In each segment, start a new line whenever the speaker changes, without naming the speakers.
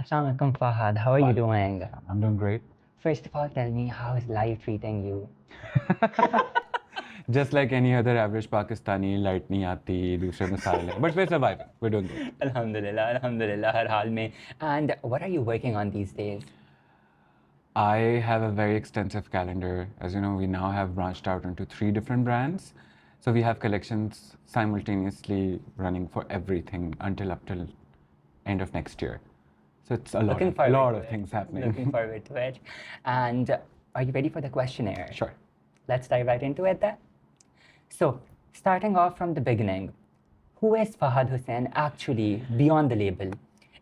Assalamu alaikum, Fahad. How are you doing?
I'm doing great.
First of all, tell me, how is life treating you?
Just like any other average Pakistani, light nahi aati, dusre masail hai. But we're surviving. We're doing good.
Alhamdulillah, Alhamdulillah, har haal mein. And what are you working on these days?
I have a very extensive calendar. As you know, we now have branched out into 3 different brands. So we have collections simultaneously running for everything until up till end of next year. So it's a lot of things happening.
Looking forward to it. And are you ready for the questionnaire?
Sure.
Let's dive right into it then. So, starting off from the beginning, who is Fahad Hussayn actually beyond the label?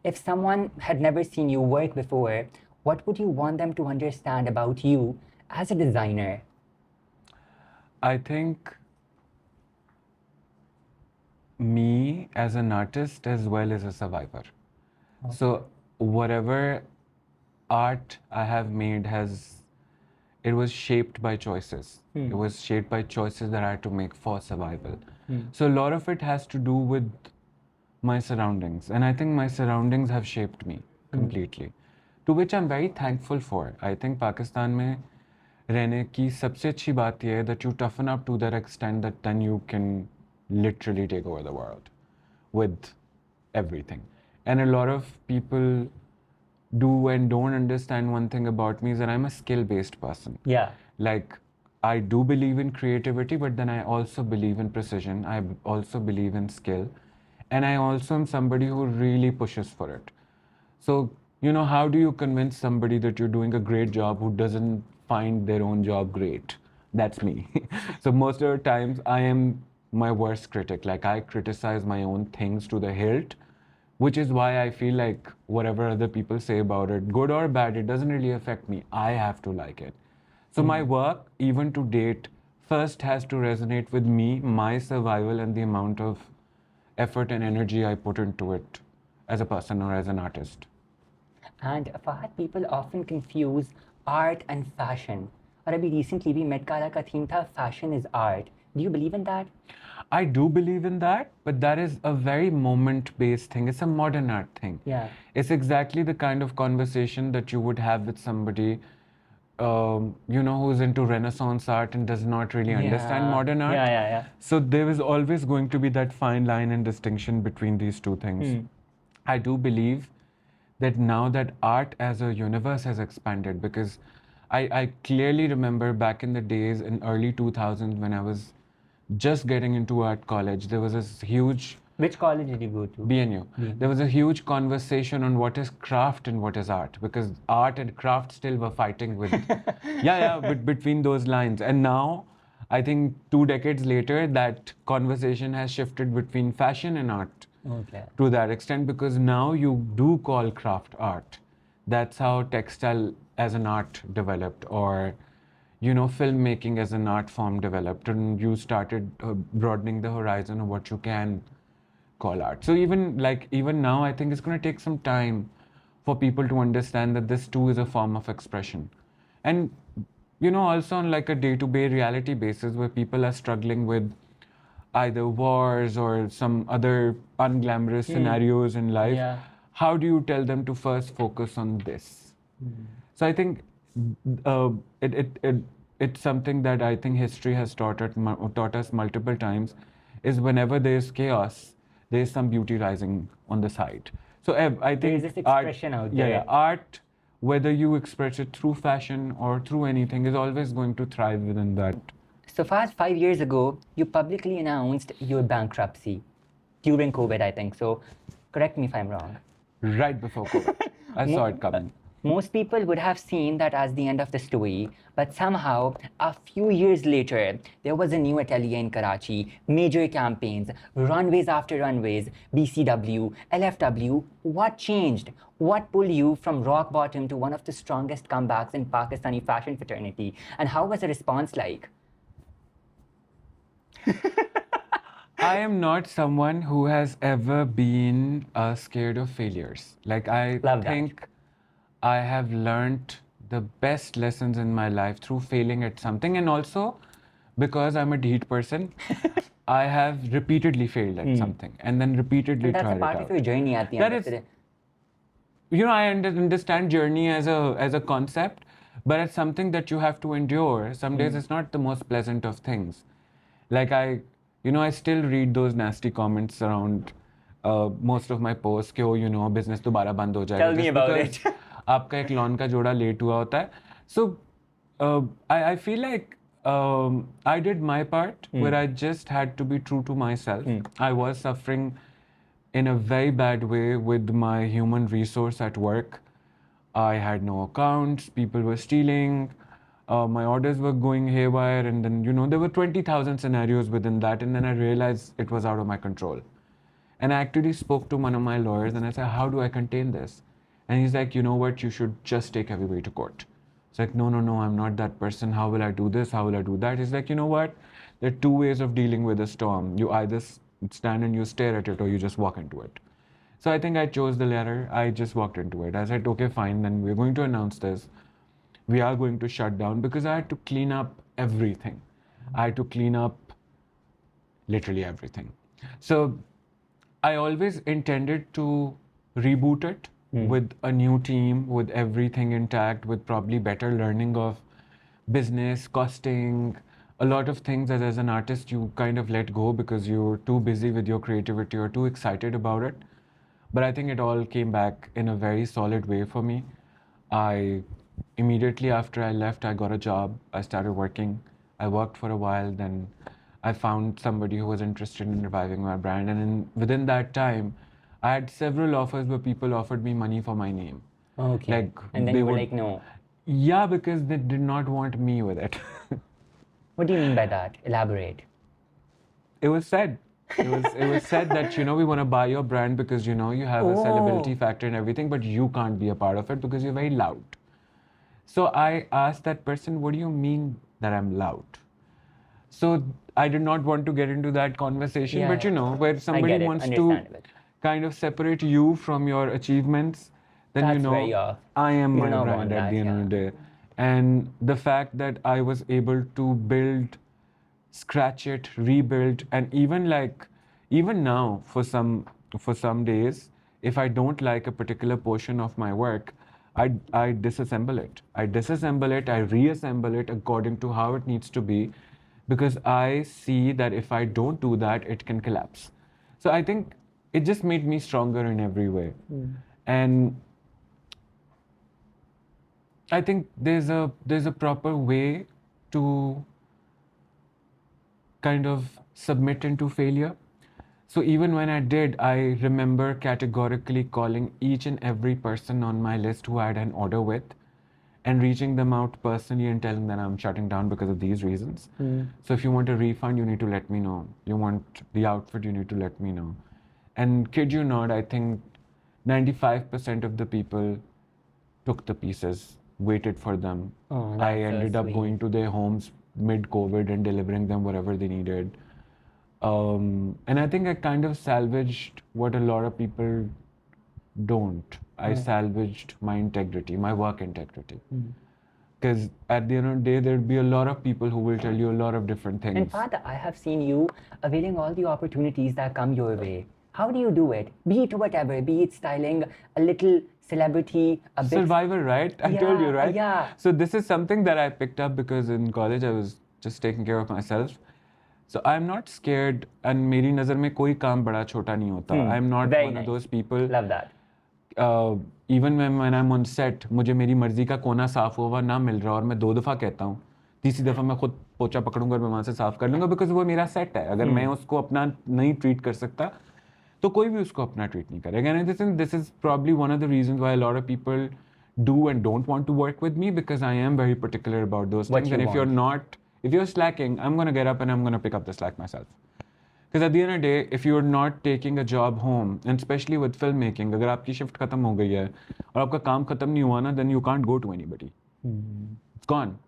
If someone had never seen you work before, what would you want them to understand about you as a designer?
I think me as an artist as well as a survivor.
Okay.
So whatever art I have made it was shaped by choices. It was shaped by choices that I had to make for survival. So a lot of it has to do with my surroundings. And I think my surroundings have shaped me completely, to which I'm very thankful for. I think Pakistan mein रहने की सबसे अच्छी बात यह है that you toughen up to that extent that then you can literally take over the world with everything. And a lot of people do and don't understand one thing about me is that I'm a skill-based person.
Yeah.
Like, I do believe in creativity, but then I also believe in precision. I also believe in skill. And I also am somebody who really pushes for it. So, how do you convince somebody that you're doing a great job who doesn't find their own job great? That's me. So most of the times I am my worst critic. Like, I criticize my own things to the hilt, which is why I feel like whatever other people say about it, good or bad, it doesn't really affect me. I have to like it. So my work, even to date, first has to resonate with me, my survival, and the amount of effort and energy I put into it as a person or as an artist.
And Fahad, people often confuse art and fashion. और अभी recently भी Met Gala का theme था fashion is art. Do you believe in that?
I do believe in that, but that is a very moment-based thing. It's a modern art thing.
Yeah.
It's exactly the kind of conversation that you would have with somebody, who's into Renaissance art and does not really understand modern art.
Yeah.
So there is always going to be that fine line and distinction between these two things. I do believe that now that art as a universe has expanded, because I clearly remember back in the days in early 2000s when I was just getting into art college, there was this huge
Which college did you go to?
BNU. There was a huge conversation on what is craft and what is art, because art and craft still were fighting with, but between those lines. And now, I think 2 decades later, that conversation has shifted between fashion and art.
Okay.
To that extent, because now you do call craft art. That's how textile as an art developed, or filmmaking as an art form developed, and you started broadening the horizon of what you can call art. So even now, I think it's going to take some time for people to understand that this too is a form of expression. And also on like a day-to-day reality basis where people are struggling with either wars or some other unglamorous scenarios in life, how do you tell them to first focus on this? So I think it's something that I think history has taught us multiple times, is whenever there's chaos, there's some beauty rising on the side. So I think
There's this expression out there.
Art, whether you express it through fashion or through anything, is always going to thrive within that.
So fast 5 years ago, you publicly announced your bankruptcy during COVID, I think. So correct me if I'm wrong.
Right before COVID. I saw it coming.
Most people would have seen that as the end of the story, but somehow, a few years later, there was a new atelier in Karachi, major campaigns, runways after runways, BCW, LFW. What changed? What pulled you from rock bottom to one of the strongest comebacks in Pakistani fashion fraternity? And how was the response like?
I am not someone who has ever been scared of failures. Like, I think I have learned the best lessons in my life through failing at something. And also, because I'm a deed person, I have repeatedly failed at something and then repeatedly tried it out.
That's a part of your journey at the end of the day.
you know, I understand journey as a concept, but it's something that you have to endure. Some days it's not the most pleasant of things. Like I still read those nasty comments around most of my posts कि you know business दोबारा बंद हो जाएगा
Tell me
just
about
because
it.
आपका एक lawn का जोड़ा late हुआ होता है. So I feel like I did my part where I just had to be true to myself. I was suffering in a very bad way with my human resource at work. I had no accounts, people were stealing, my orders were going haywire, and then, you know, there were 20,000 scenarios within that, and then I realized it was out of my control. And I actually spoke to one of my lawyers and I said, how do I contain this? And he's like, you know what, you should just take everybody to court. It's like, no, I'm not that person. How will I do this? How will I do that? He's like, you know what? There are two ways of dealing with a storm. You either stand and you stare at it, or you just walk into it. So I think I chose the latter. I just walked into it. I said, okay, fine, then we're going to announce this. We are going to shut down, because I had to clean up everything. I had to clean up literally everything. So I always intended to reboot it with a new team, with everything intact, with probably better learning of business, costing, a lot of things that as an artist you kind of let go because you're too busy with your creativity or too excited about it. But I think it all came back in a very solid way for me. I immediately after I left, I got a job. I started working. I worked for a while. Then I found somebody who was interested in reviving my brand. And within that time, I had several offers where people offered me money for my name.
Okay.
Like
And then
they
you were
would,
like, no.
yeah, because they did not want me with it.
What do you mean by that? Elaborate.
It was said. It was said that, you know, we want to buy your brand because, you know, you have a sellability factor and everything, but you can't be a part of it because you're very loud. So I asked that person, what do you mean that I'm loud? So I did not want to get into that conversation,
Yeah,
but you know, where
I
somebody
get it.
wants to
Understandable.
kind of separate you from your achievements, then you
That's very
know,
off.
I am
You do
my
not
brand
want
at
that,
the end
yeah.
of the day. And the fact that I was able to build, scratch it, rebuild, and even now for some days, if I don't like a particular portion of my work, I disassemble it. I reassemble it according to how it needs to be, because I see that if I don't do that, it can collapse. So I think it just made me stronger in every way. And I think there's a proper way to kind of submit into failure. So even when I did, I remember categorically calling each and every person on my list who I had an order with and reaching them out personally and telling them I'm shutting down because of these reasons. So if you want a refund, you need to let me know. You want the outfit, you need to let me know. And kid you not, I think 95% of the people took the pieces, waited for them.
Oh,
I
that's so
ended up
sweet.
going to their homes mid-COVID and delivering them whatever they needed. And I think I kind of salvaged what a lot of people don't. I salvaged my integrity, my work integrity. Because at the end of the day, there'd be a lot of people who will tell you a lot of different
And
things.
Fahad, I have seen you availing all the opportunities that come your way. How do you do it? Be it whatever, be it styling a little celebrity, a bit.
Survivor, right? I told you,
Yeah,
right?
yeah.
So this is something that I picked up because in college I was just taking care of myself. So I'm not scared, and मेरी नज़र में कोई काम बड़ा छोटा नहीं होता. I'm not
Very
one
nice.
of those people.
Love that.
Even when I'm on set, मुझे मेरी मर्जी का कोना साफ हुआ ना मिल रहा और मैं 2 दफ़ा कहता हूँ, तीसरी दफ़ा मैं खुद पोछा पकड़ूंगा और मैं वहाँ से साफ कर लूँगा, बिकॉज वो मेरा सेट है. अगर मैं उसको अपना नहीं ट्रीट कर सकता तो कोई भी उसको अपना ट्रीट नहीं करेगा. And this is probably one of the reasons why a lot of people do and don't want to work with me, because I am very particular about those
What
things.
you
And
want.
if you're slacking, I'm going to get up and I'm going to pick up the slack myself. Because at the end of the day, if you're not taking a job home, and especially with filmmaking, अगर आपकी shift खत्म हो गई है और आपका काम खत्म नहीं हुआ ना, then you can't go to anybody. It's gone.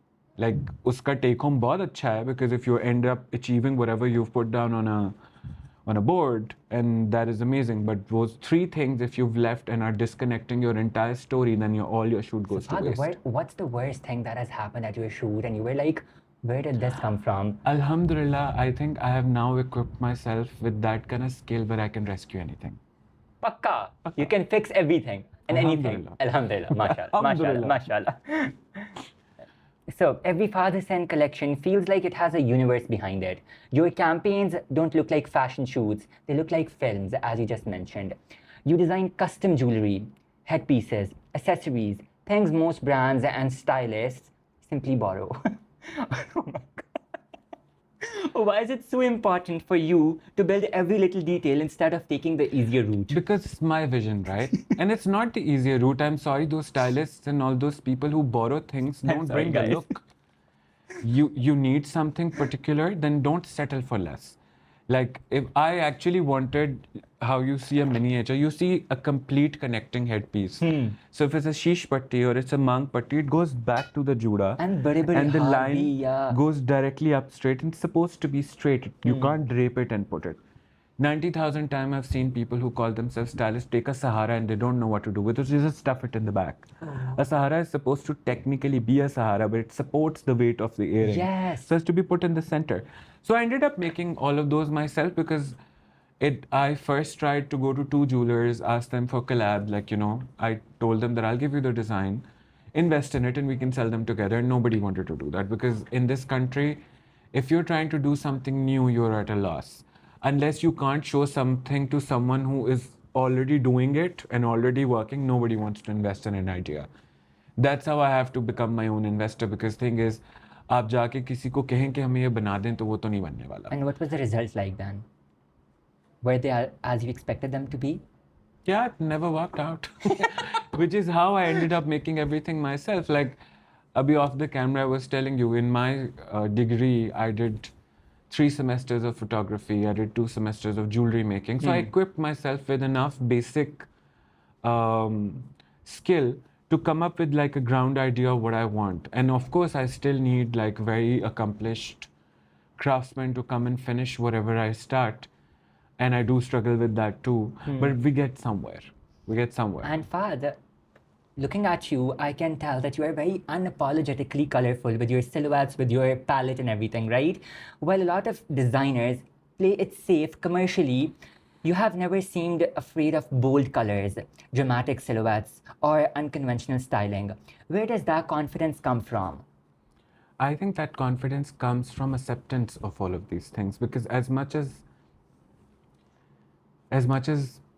Like उसका take home बहुत अच्छा है, because if you end up achieving whatever you've put down on a board, and that is amazing. But those 3 things, if you've left and are disconnecting your entire story, then all your shoot goes to
Fahad,
waste.
what's the worst thing that has happened at your shoot and you were like, where did this come from?
Alhamdulillah, I think I have now equipped myself with that kind of skill where I can rescue anything.
Pakka. You can fix everything. And anything. Alhamdulillah, mashallah, mashallah, mashallah. So every Fahad Hussayn collection feels like it has a universe behind it. Your campaigns don't look like fashion shoots, they look like films, as you just mentioned. You design custom jewelry, headpieces, accessories, things most brands and stylists simply borrow. Oh my God. Why is it so important for you to build every little detail instead of taking the easier route?
Because it's my vision, right? And it's not the easier route. I'm sorry, those stylists and all those people who borrow things don't
sorry,
bring
guys.
the look. You need something particular, then don't settle for less. Like if I actually wanted how you see a miniature, you see a complete connecting headpiece. So if it's a sheesh patti or it's a mang patti, it goes back to the juda.
And bade bade
And the
haar
line
bhi, yeah.
goes directly up straight and it's supposed to be straight. You can't drape it and put it. 90,000 times I've seen people who call themselves stylists take a Sahara and they don't know what to do with it. So just stuff it in the back. A Sahara is supposed to technically be a Sahara, but it supports the weight of the earring.
Yes.
So it's to be put in the center. So I ended up making all of those myself because I first tried to go to two jewelers, ask them for collab. Like, I told them that I'll give you the design, invest in it, and we can sell them together. And nobody wanted to do that because in this country, if you're trying to do something new, you're at a loss. Unless you can't show something to someone who is already doing it and already working, nobody wants to invest in an idea. That's how I have to become my own investor because thing is, आप जाके किसी को कहें कि हमें ये बना दें तो वो तो नहीं बनने वाला.
And what was the results like then? Were they as you expected them to be?
Yeah, it never worked out. Which is how I ended up making everything myself. Like, abhi off the camera, I was telling you, in my degree, I did 3 semesters of photography. I did 2 semesters of jewelry making. So I equipped myself with enough basic skill to come up with like a ground idea of what I want. And of course, I still need like very accomplished craftsmen to come and finish whatever I start. And I do struggle with that too. But we get somewhere. We get somewhere.
And Fahad, looking at you, I can tell that you are very unapologetically colorful with your silhouettes, with your palette and everything, right? While a lot of designers play it safe commercially, you have never seemed afraid of bold colors, dramatic silhouettes, or unconventional styling. Where does that confidence come from?
I think that confidence comes from acceptance of all of these things because as much as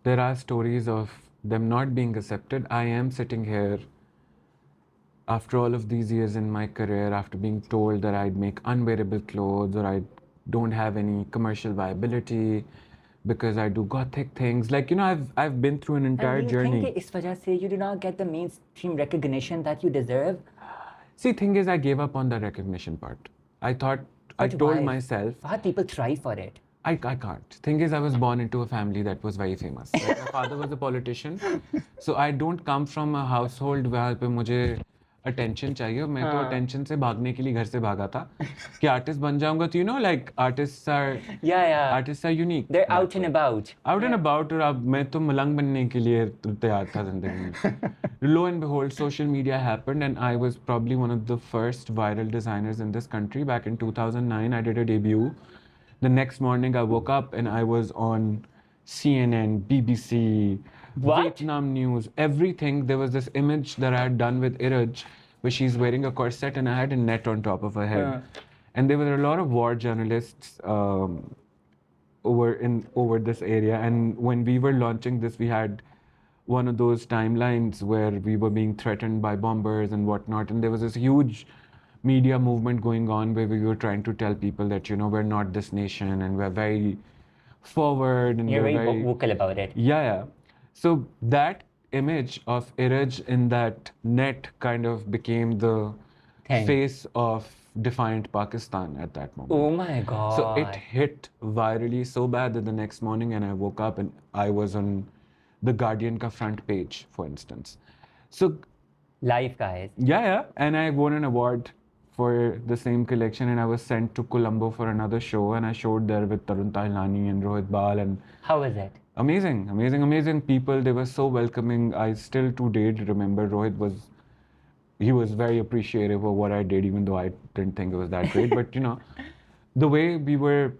there are stories of them not being accepted, I am sitting here after all of these years in my career, after being told that I'd make unwearable clothes or I don't have any commercial viability because I do gothic things. Like, I've been through an entire journey.
And do you think that is wajah se you do not get the mainstream recognition that you deserve?
See, thing is, I gave up on the recognition part. I thought, I
But
told
why?
myself,
Fahad, people try for it.
I can't. Thing is, I was born into a family that was very famous. Like, my father was a politician. So I don't come from a household where पे मुझे attention चाहिए. मैं तो attention से भागने के लिए घर से भागा था कि artist बन जाऊंगा. तो like artists are unique.
They're out and about.
Out and about और अब मैं तो मलंग बनने के लिए तैयार था जिंदगी में. Lo and behold, social media happened and I was probably one of the first viral designers in this country. Back in 2009, I did a debut. The next morning, I woke up and I was on CNN, BBC, Vietnam News, everything. There was this image that I had done with Iraj, where she's wearing a corset and I had a net on top of her head. And there were a lot of war journalists over this area. And when we were launching this, we had one of those timelines where we were being threatened by bombers and whatnot. And there was this huge media movement going on where we were trying to tell people that, we're not this nation and we're very forward. And
You're
we're
very vocal about it.
Yeah. So that image of Iraj in that net kind of became the face of defiant Pakistan at that moment.
Oh my God.
So it hit virally so bad that the next morning and I woke up and I was on the Guardian ka front page, for instance. So
live, guys.
Yeah. And I won an award for the same collection and I was sent to Colombo for another show and I showed there with Tarun Tahilani and Rohit Bal. And
how was it?
Amazing people. They were so welcoming. I still to date remember Rohit was very appreciative of what I did, even though I didn't think it was that great. But the way we were,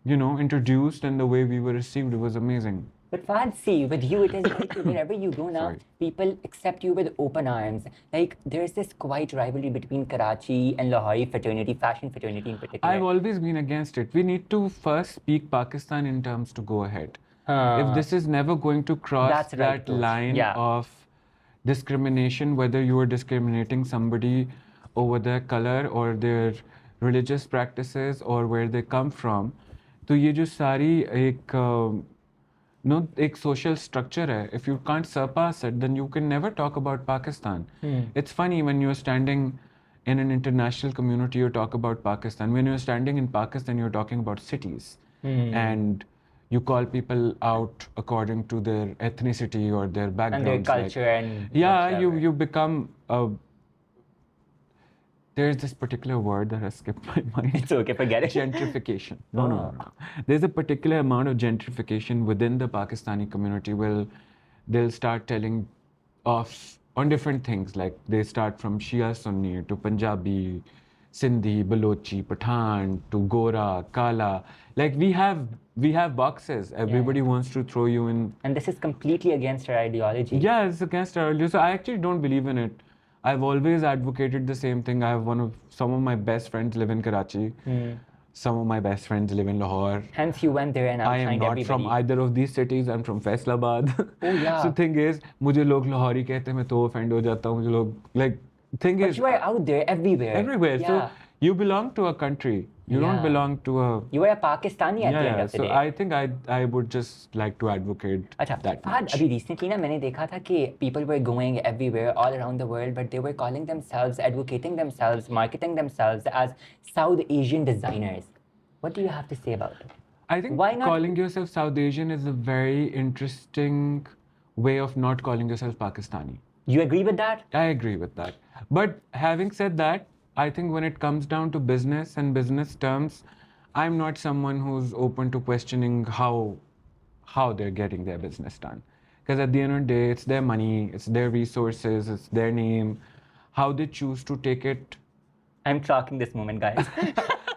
introduced and the way we were received, it was amazing.
But Fahad, see, with you, it is like wherever you go now,
Sorry.
people accept you with open arms. Like, there's this quiet rivalry between Karachi and Lahori fraternity, fashion fraternity in particular.
I've always been against it. We need to first speak Pakistan in terms to go ahead. If this is never going to cross
That's right,
that
Tosh.
line
Yeah.
of discrimination, whether you are discriminating somebody over their color or their religious practices or where they come from, तो ये जो सारी एक no एक social structure है. If you can't surpass it, then you can never talk about Pakistan. It's funny when you're standing in an international community, you talk about Pakistan. When you're standing in Pakistan, you're talking about cities, and you call people out according to their ethnicity or their backgrounds.
And their culture and
yeah,
whatsoever.
you become there's this particular word that has skipped my mind.
It's okay, forget it.
Gentrification. No. There's a particular amount of gentrification within the Pakistani community where they'll start telling off on different things. Like they start from Shia Sunni to Punjabi, Sindhi, Balochi, Pathan to Gora, Kala. Like we have boxes. Everybody wants to throw you in.
And this is completely against our ideology.
Yeah, it's against our ideology. So I actually don't believe in it. I've always advocated the same thing. I have some of my best friends live in Karachi. Some of my best friends live in Lahore.
Hence you went there and
I am
outshined
not
everybody.
from either of these cities. I'm from Faisalabad.
Oh yeah.
So thing is, मुझे लोग लाहौरी कहते हैं मैं तो offend हो जाता हूँ मुझे लोग like thing
But
is
you are out there everywhere.
everywhere.
Yeah.
So you belong to a country. You don't belong to a.
You are a Pakistani at the end of the
so
day.
I think I would just like to advocate
अच्छा,
that
Fahad,
much.
अभी recently ना मैंने देखा था कि people were going everywhere all around the world, but they were calling themselves, advocating themselves, marketing themselves as South Asian designers. What do you have to say about it?
I think
Why not?
calling yourself South Asian is a very interesting way of not calling yourself Pakistani.
You agree with that?
I agree with that. But having said that, I think when it comes down to business and business terms, I'm not someone who's open to questioning how they're getting their business done. Because at the end of the day, it's their money, it's their resources, it's their name. How they choose to take it.
I'm clocking this moment, guys.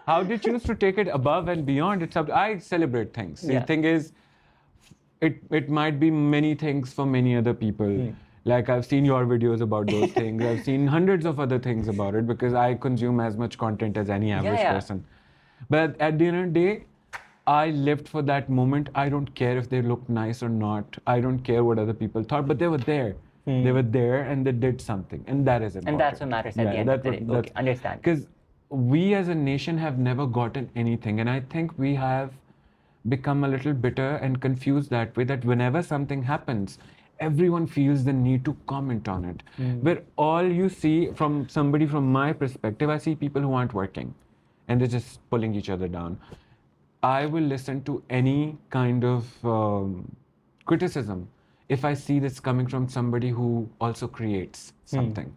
How they choose to take it above and beyond, it's up. I celebrate things.
Yeah.
The thing is, it might be many things for many other people. Like I've seen your videos about those things. I've seen hundreds of other things about it because I consume as much content as any average person. But at the end of the day, I lived for that moment. I don't care if they looked nice or not. I don't care what other people thought, but they were there. They were there and they did something. And that is important.
And that's what matters at the end of the day. Okay, understand.
Because we as a nation have never gotten anything. And I think we have become a little bitter and confused that way, that whenever something happens, everyone feels the need to comment on it. Where all you see from somebody, from my perspective, I see people who aren't working and they're just pulling each other down. I will listen to any kind of criticism if I see this coming from somebody who also creates something.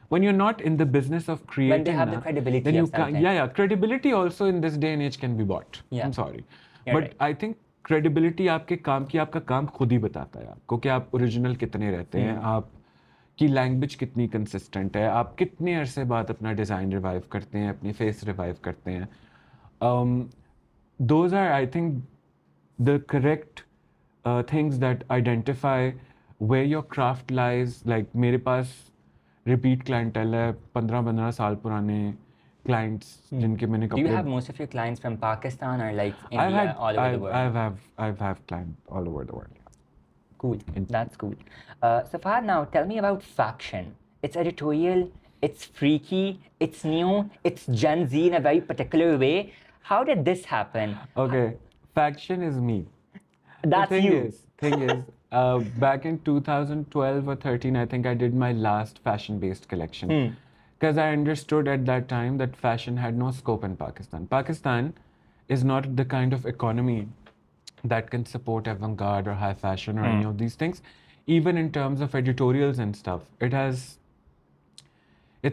When you're not in the business of creating,
When they have the credibility
then you
of something.
credibility also in this day and age can be bought. I'm sorry.
You're
But
right.
I think credibility आपके काम की, आपका काम खुद ही बताता है आपको कि आप ओरिजिनल कितने रहते हैं, आपकी लैंग्वेज कितनी कंसिस्टेंट है, आप कितने अरसे बाद अपना डिज़ाइन रिवाइव करते हैं, अपनी फेस रिवाइव करते हैं. Those are, I think, the correct things that identify where your craft lies. Like मेरे पास repeat clientele है, 15 साल पुराने clients जिनके मैंने
Do you
कपड़े.
have most of your clients from Pakistan or like India, all over the world?
I've had clients all over the world.
Cool. That's cool. So Fahad, now tell me about Faction. It's editorial, it's freaky, it's new, it's Gen Z in a very particular way. How did this happen?
Okay, Faction is me.
That's
the
you.
Thing is, back in 2012 or 13, I think I did my last fashion-based collection. Because I understood at that time that fashion had no scope in Pakistan. Pakistan is not the kind of economy that can support avant-garde or high fashion or any of these things. Even in terms of editorials and stuff, it's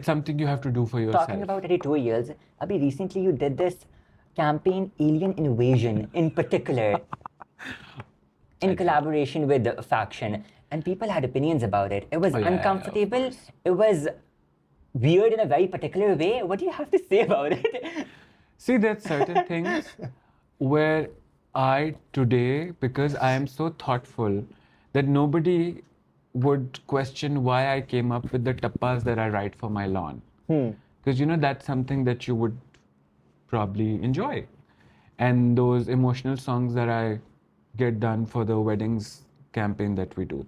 something you have to do for yourself.
Talking about editorials, Abhi, recently you did this campaign Alien Invasion in particular in collaboration with Faction, and people had opinions about it. It was uncomfortable. It was weird in a very particular way. What do you have to say about it?
See, there's certain things where Today, because I am so thoughtful that nobody would question why I came up with the tappas that I write for my lawn. Because, that's something that you would probably enjoy. And those emotional songs that I get done for the weddings campaign that we do.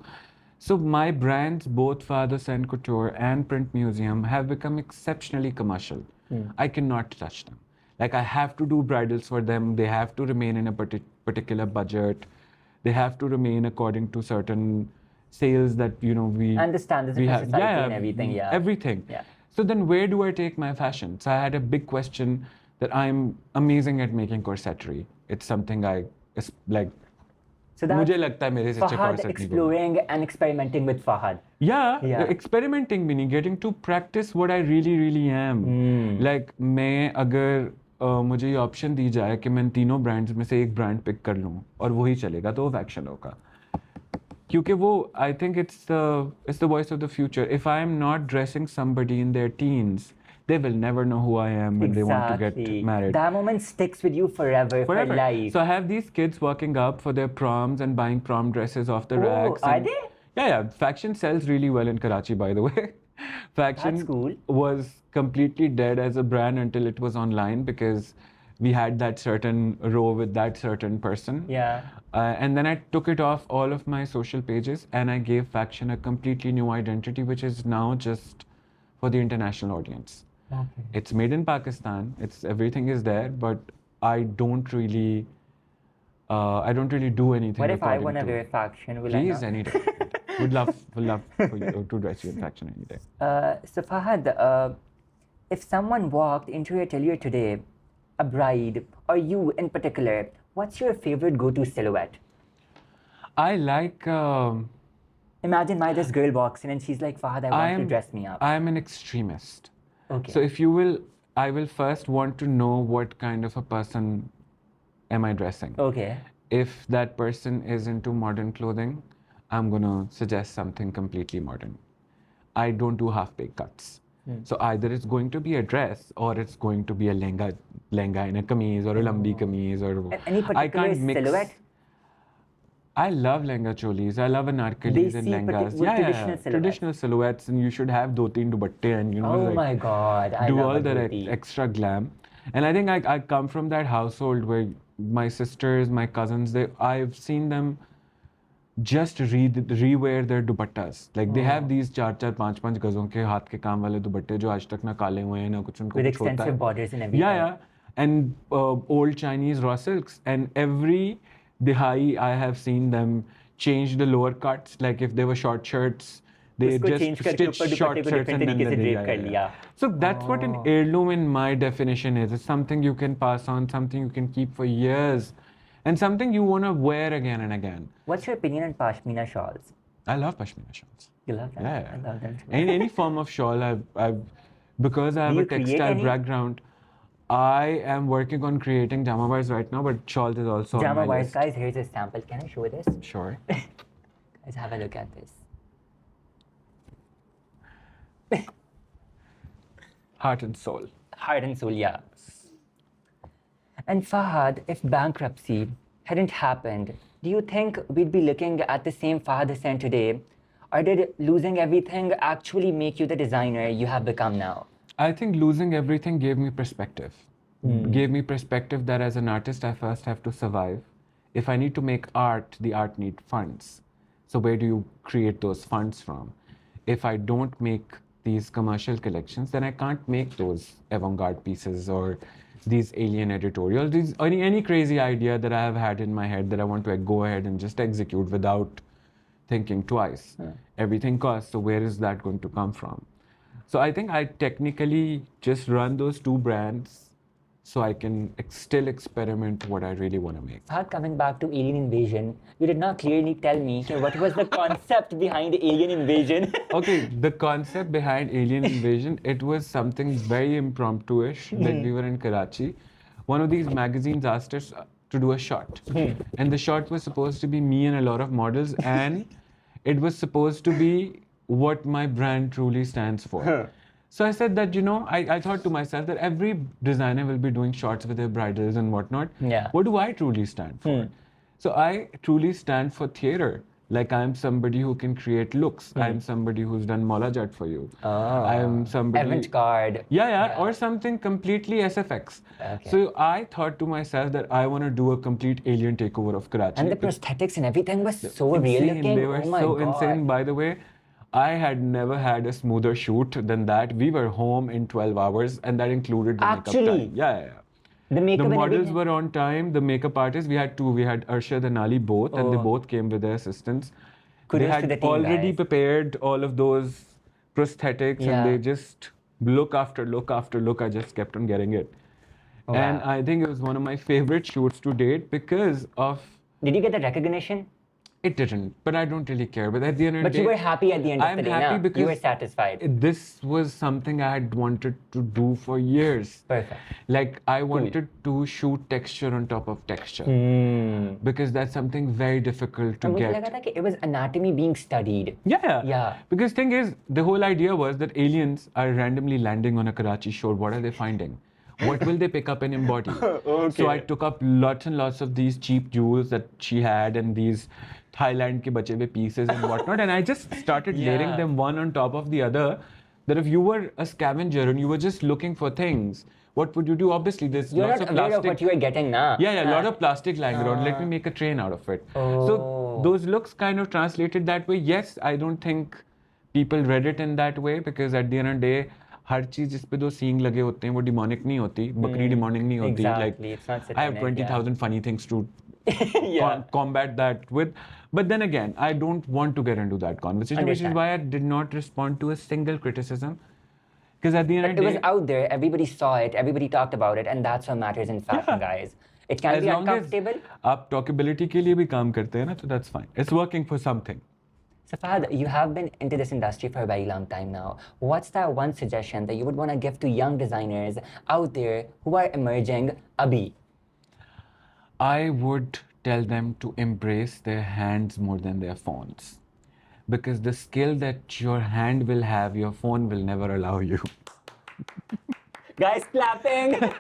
So my brands, both Fahad Hussayn Couture and Print Museum, have become exceptionally commercial. I cannot touch them. Like, I have to do bridals for them. They have to remain in a particular budget. They have to remain according to certain sales that, we
Understand this is
we
for
have.
society and everything, yeah.
Everything.
Yeah.
So then where do I take my fashion? So I had a big question that I'm amazing at making corsetry. It's something like.
So that's
मुझे लगता है मेरे से अच्छे
Fahad
corset नहीं बनेगा.
exploring and experimenting with Fahad.
Yeah,
Yeah.
experimenting meaning getting to practice what I really, really am. Like, मैं अगर मुझे ये ऑप्शन दी जाए कि मैं तीनों ब्रांड्स में से एक ब्रांड पिक कर लूँ और वही चलेगा तो वो फैक्शन होगा. क्योंकि वो, I think it's the voice of the future. If I am not dressing somebody in their teens, they will never know who I am when they want to get married.
That moment sticks with you forever. For life.
So I have these kids walking up for their proms and buying prom dresses off the racks.
Are they?
Yeah. Faction sells really well in Karachi, by the way. Faction
That's cool.
was completely dead as a brand until it was online because we had that certain row with that certain person.
Yeah.
And then I took it off all of my social pages and I gave Faction a completely new identity, which is now just for the international audience.
Okay.
It's made in Pakistan. Everything is there, but I don't really do anything.
What if I want to wear Faction? Will
Please,
I not?
any day. would love for you to dress you in Faction any day.
So Fahad, if someone walked into your atelier today, a bride or you in particular, what's your favorite go-to silhouette?
I like.
Imagine this girl walks in and she's like, Fahad, I want you to dress me up.
I am an extremist.
Okay.
So if you will, I will first want to know what kind of a person am I dressing.
Okay.
If that person is into modern clothing, I'm going to suggest something completely modern. I don't do half-baked cuts. So either it's going to be a dress or it's going to be a lehenga in a kameez or a lambi kameez or.
And any particular
I can't mix.
silhouette?
I love lehenga cholis. I love anarkalis and lehengas. Traditional silhouettes, and you should have dhoti dupatte and
Oh my God, I
do
love
all
a
that
dhoti.
extra glam. And I think I come from that household where my sisters, my cousins, I've seen them just rewear their dupattas. Like they have these 4-4, 5-5 gazon ke haath ke kaam wale dupatte jo aaj tak na kaale hue hain na kuch unko
With
kuch hota
extensive
hai.
borders and everything.
Yeah. And old Chinese raw silks. And every dihai I have seen them change the lower cuts. Like if they were short shirts, they just stitch short shirts and then they So that's what an heirloom in my definition is. It's something you can pass on, something you can keep for years, and something you want to wear again and again.
What's your opinion on pashmina shawls?
I love pashmina shawls.
You love them?
Yeah.
I love them too.
Any form of shawl, because I have a textile background, I am working on creating jamawars right now, but shawls is also on my list.
Guys, here's a sample. Can I show this?
Sure.
Guys, have a look at this.
Heart and soul.
Heart and soul, yeah. And Fahad, if bankruptcy hadn't happened, do you think we'd be looking at the same Fahad Hussayn today? Or did losing everything actually make you the designer you have become now?
I think losing everything gave me perspective. Gave me perspective that as an artist, I first have to survive. If I need to make art, the art needs funds. So where do you create those funds from? If I don't make these commercial collections, then I can't make those avant-garde pieces or these alien editorials, any crazy idea that I have had in my head that I want to go ahead and just execute without thinking twice. Everything costs, so where is that going to come from? So I think I technically just run those two brands so I can still experiment what I really want to make.
Fahad, coming back to Alien Invasion, you did not clearly tell me what was the concept behind Alien Invasion.
Okay, the concept behind Alien Invasion, it was something very impromptu-ish. Like we were in Karachi. One of these magazines asked us to do a shot. And the shot was supposed to be me and a lot of models, and it was supposed to be what my brand truly stands for. So I said that, I thought to myself that every designer will be doing shots with their bridals and whatnot.
Yeah.
What do I truly stand for? So I truly stand for theater. Like, I'm somebody who can create looks. I'm somebody who's done Mola Jat for you. I'm somebody...
Avant-garde.
Yeah, or something completely SFX.
Okay.
So I thought to myself that I want to do a complete alien takeover of Karachi.
And the prosthetics and everything was so
insane.
real looking.
They were
oh my
so
God.
insane. By the way, I had never had a smoother shoot than that. We were home in 12 hours, and that included the
Actually?
makeup time. Yeah.
The makeup and
models
everything.
were on time. The makeup artists, we had two. We had Arshad and Ali both, and they both came with their assistants.
Kudos
They
to
had
the team,
already
guys.
prepared all of those prosthetics,
Yeah.
and they just look after look after look. I just kept on getting it. And
Wow.
I think it was one of my favorite shoots to date because of...
Did you get the recognition?
It didn't, but I don't really care. But at the end of the
But
day...
you were happy at the end of
I'm
the day,
happy
na?
because
You were satisfied.
this was something I had wanted to do for years.
Perfect.
Like, I wanted to shoot texture on top of texture. Because that's something very difficult to
मुझे
get.
लगा था कि it was anatomy being studied.
Yeah. Because thing is, the whole idea was that aliens are randomly landing on a Karachi shore. What are they finding? What will they pick up and embody? So I took up lots and lots of these cheap jewels that she had and these Thailand ke bache hue pieces and whatnot. And I just started layering them one on top of the other. That if you were a scavenger and you were just looking for things, what would you do? Obviously, there's
You're
lots
not
of
aware
plastic.
of what you are getting, na?
Yeah, a lot of plastic lying around. Let me make a train out of it. So those looks kind of translated that way. Yes, I don't think people read it in that way because at the end of the day, हर चीज जिस पे दो सींग लगे होते हैं वो demonic नहीं होती, बकरी demonic नहीं होती.
Exactly, it's not
I have
satanic,
20,000 funny things to
Yeah.
combat that with. But then again, I don't want to get into that conversation, which is
Understand.
why I did not respond to a single criticism. Because at the end of
It
the
was
day,
out there, everybody saw it, everybody talked about it, and that's what matters in fashion, guys. It can
as
be
long as
uncomfortable.
आप talkability के लिए भी काम करते हैं ना, तो that's fine. It's working for something.
So Fahad, you have been into this industry for a very long time now. What's that one suggestion that you would want to give to young designers out there who are emerging abhi?
I would tell them to embrace their hands more than their phones. Because the skill that your hand will have, your phone will never allow you.
Guys, clapping!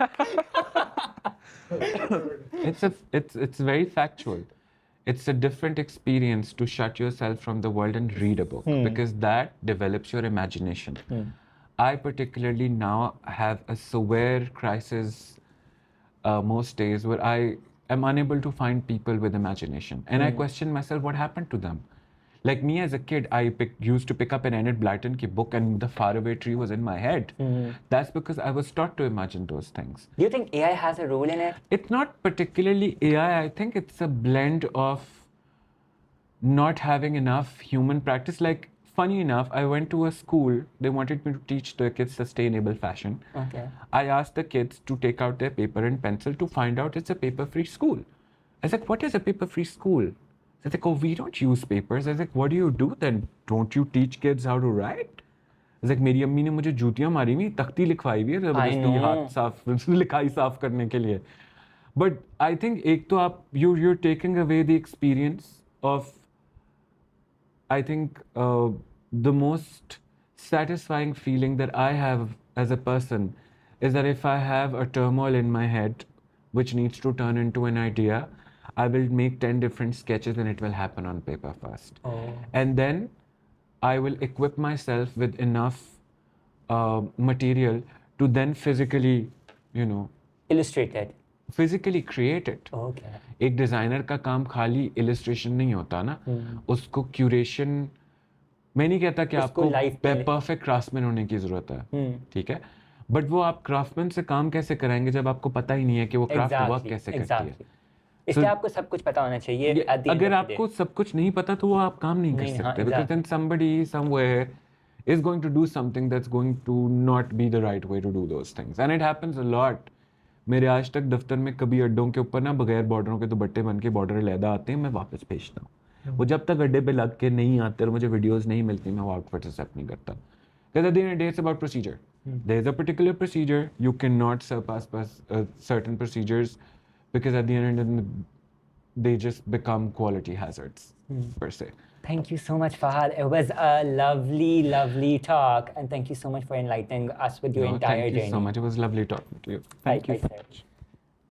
It's very factual. It's a different experience to shut yourself from the world and read a book because that develops your imagination. I particularly now have a severe crisis most days where I am unable to find people with imagination. And I question myself, what happened to them? Like me as a kid, I used to pick up an Enid Blyton ki book and the faraway tree was in my head. That's because I was taught to imagine those things.
Do you think AI has a role in it?
It's not particularly AI. I think it's a blend of not having enough human practice. Like, funny enough, I went to a school. They wanted me to teach the kids sustainable fashion.
Okay.
I asked the kids to take out their paper and pencil to find out it's a paper-free school. I was like, what is a paper-free school? I was like, oh, we don't use papers. I was like, what do you do then? Don't you teach kids how to write? I was like, मेरी अम्मी ने मुझे जूतियाँ मारी हुई, तख्ती लिखवाई हुई है जबरदस्ती हाथ साफ लिखाई साफ करने के लिए. But I think एक तो आप you're taking away the experience of, I think the most satisfying feeling that I have as a person is that if I have a turmoil in my head which needs to turn into an idea, I will make 10 different sketches and it will happen on paper first. And then I will equip myself with enough material to then physically,
Illustrate it.
physically create it.
Okay.
एक designer का काम खाली illustration नहीं होता ना, उसको curation, मैं नहीं कहता कि आपको परफेक्ट क्राफ्ट्समैन होने की ज़रूरत है, ठीक है, बट वो आप क्राफ्ट्समैन से काम कैसे कराएंगे जब आपको पता ही नहीं है कि वो क्राफ्ट वर्क कैसे करती है.
इसलिए आपको सब कुछ पता होना चाहिए.
अगर आपको सब कुछ नहीं पता तो वो आप काम नहीं कर सकते, because then somebody somewhere is going to do something that's going to not be the right way to do those things, and it happens a lot. मेरे आज तक दफ्तर में कभी अड्डों के ऊपर ना बगैर बॉर्डरों के दुपट्टे बन के बॉर्डर लहदा आते हैं, मैं वापस भेजता हूँ. वो जब तक अड्डे पे लग के नहीं आते और मुझे वीडियोस नहीं मिलती, मैं वो आउटफिट एक्सेप्ट नहीं करता. Because at the end of the day, it's about procedure. There's a particular procedure. You cannot surpass certain procedures because at the end of the day, they just become quality hazards per se.
Thank you so much, Fahad. It was a lovely, lovely talk. And thank you so much for enlightening us with your
No,
entire
thank you
journey.
so much. It was lovely talking to you. Thank you.
Likewise, sir.